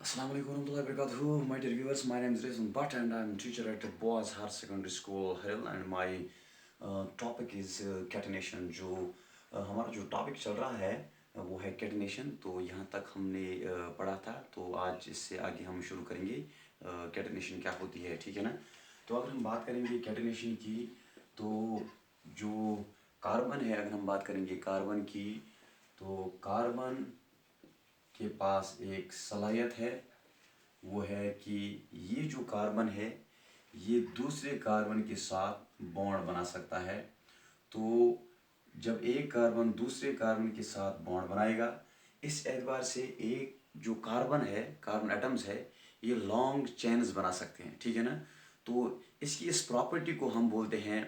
Assalamu alaikum warahmatullahi wabarakatuh. My dear viewers, my name is Rizwan Bhatt and I am teacher at Boaz Higher Secondary School, Haril, and my topic is catenation. जो हमारा जो topic चल रहा है वो है catenation. तो यहाँ तक हमने पढ़ा था, तो आज इससे आगे हम शुरू करेंगे कैटिनेशन क्या होती है, ठीक है ना. तो अगर हम बात करेंगे कैटिनेशन की, तो जो कार्बन है, अगर हम बात करेंगे कार्बन की, तो कार्बन के पास एक सलाहियत है. वो है कि ये जो कार्बन है ये दूसरे कार्बन के साथ बॉन्ड बना सकता है. तो जब एक कार्बन दूसरे कार्बन के साथ बॉन्ड बनाएगा, इस एतबार से एक जो कार्बन है, कार्बन एटम्स है, ये लॉन्ग चेन्स बना सकते हैं, ठीक है ना. तो इसकी इस प्रॉपर्टी को हम बोलते हैं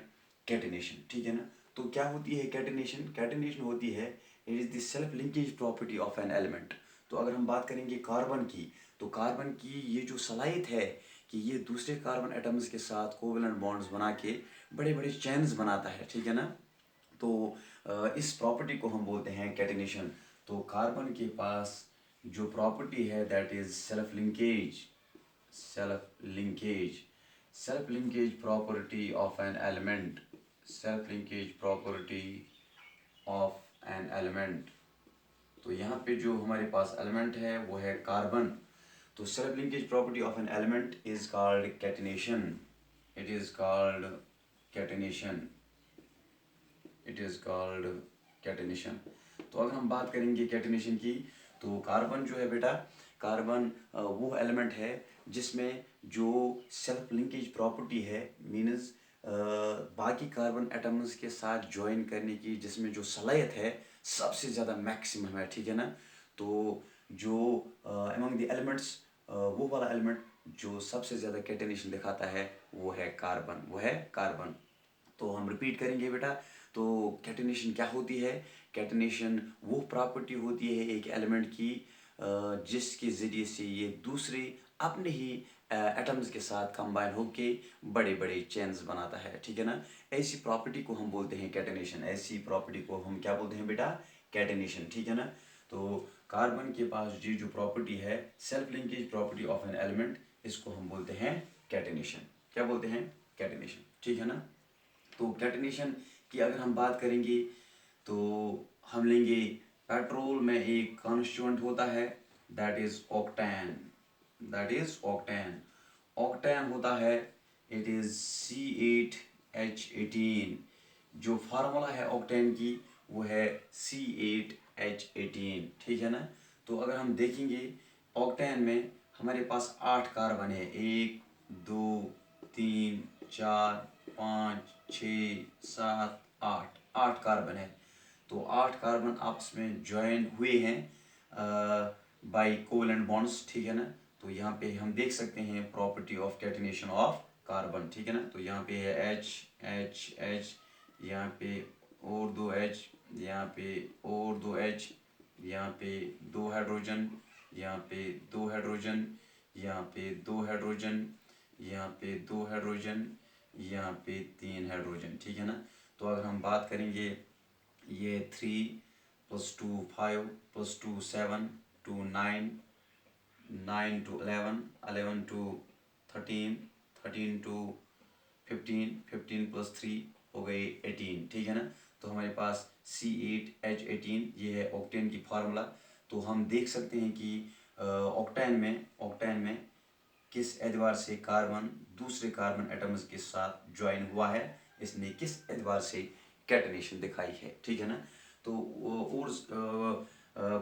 कैटिनेशन, ठीक है ना. तो क्या होती है कैटिनेशन? कैटिनेशन होती है, it is the self linkage property of an element. तो अगर हम बात करेंगे कार्बन की, तो कार्बन की ये जो सलाहियत है कि ये दूसरे कार्बन एटम्स के साथ कोवेलेंट बॉन्ड्स बना के बड़े बड़े चेन्स बनाता है, ठीक है ना. तो इस प्रॉपर्टी को हम बोलते हैं कैटिनेशन. तो कार्बन के पास जो प्रॉपर्टी है that is self linkage, self linkage, self linkage property of an element, self linkage property of an element. तो यहाँ पे जो हमारे पास एलिमेंट है वो है कार्बन. तो self linkage property of an element is called catenation. It is called catenation. It is called catenation. तो अगर हम बात करेंगे कैटिनेशन की, तो कार्बन जो है बेटा, कार्बन वो एलिमेंट है जिसमें जो सेल्फ लिंकेज प्रॉपर्टी है, मीन्स बाकी कार्बन एटम्स के साथ ज्वाइन करने की जिसमें जो सलाहियत है सबसे ज़्यादा मैक्सिमम है, ठीक है ना. तो जो अमंग द एलिमेंट्स, वो वाला एलिमेंट जो सबसे ज़्यादा कैटिनेशन दिखाता है वो है कार्बन, वो है कार्बन. तो हम रिपीट करेंगे बेटा. तो कैटिनेशन क्या होती है? कैटिनेशन वो प्रॉपर्टी होती है एक एलिमेंट की जिसके ज़रिए से ये दूसरे अपने ही एटम्स के साथ कंबाइन होके बड़े बड़े चेन्स बनाता है, ठीक है ना. ऐसी प्रॉपर्टी को हम बोलते हैं कैटिनेशन. ऐसी प्रॉपर्टी को हम क्या बोलते हैं बेटा? कैटिनेशन, ठीक है ना. तो कार्बन के पास ये जो प्रॉपर्टी है self linkage property of an element, इसको हम बोलते हैं कैटिनेशन. क्या बोलते हैं? कैटिनेशन, ठीक है ना. तो कैटिनेशन की अगर हम बात करेंगे तो हम लेंगे पेट्रोल में एक कॉन्स्टिट्यूएंट होता है that is octane. That is octane. Octane होता है, इट इज C8H18. जो फार्मूला है ऑक्टेन की वो है C8H18, ठीक है ना. तो अगर हम देखेंगे ऑक्टेन में हमारे पास 8 कार्बन है, 1 2 3 4 5 6 7 8, 8 कार्बन है. तो 8 कार्बन आपस में ज्वाइन हुए हैं बाय कोवेलेंट बॉन्ड्स, ठीक है ना. तो यहाँ पे हम देख सकते हैं property of catenation of carbon, ठीक है ना. तो यहाँ पे है H H H, यहाँ पे और 2 H, यहाँ पे और 2 H, यहाँ पे 2 हाइड्रोजन, यहाँ पे 2 हाइड्रोजन, यहाँ पे 2 हाइड्रोजन, यहाँ पे 2 हाइड्रोजन, यहाँ पे 3 हाइड्रोजन, ठीक है ना. तो अगर हम बात करेंगे ये 3 + 2 5 + 2 7 2 9 9 to 11 11 to 13 13 to 15 15 + 3 हो गए 18, ठीक है ना. तो हमारे पास C8H18 ये है ऑक्टेन की फार्मूला. तो हम देख सकते हैं कि ऑक्टेन में किस एतबार से कार्बन दूसरे कार्बन एटम्स के साथ ज्वाइन हुआ है, इसने किस एतबार से कैटिनेशन दिखाई है, ठीक है ना. तो और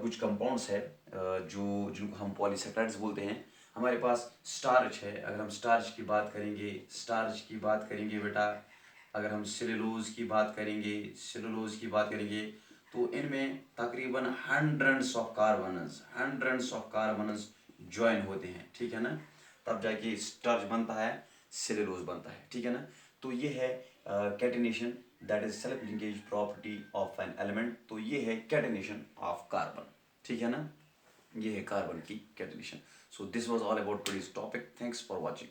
कुछ कंपाउंड्स है जो जिनको हम पॉलीसेक्राइड्स बोलते हैं. हमारे पास स्टार्च है. अगर हम स्टार्च की बात करेंगे, स्टार्च की बात करेंगे बेटा, अगर हम सेलुलोज की बात करेंगे, सेलुलोज की बात करेंगे, तो इनमें तकरीबन हंड्रेड्स ऑफ कार्बन्स ज्वाइन होते हैं, ठीक है ना. तब जाके स्टार्च बनता है, सेलुलोज बनता है, ठीक है ना. तो ये है catenation, that is self linkage property of an element. तो ये है कैटिनेशन ऑफ कार्बन, ठीक है ना. ये है कार्बन की catenation. So this was all about today's topic. Thanks for watching.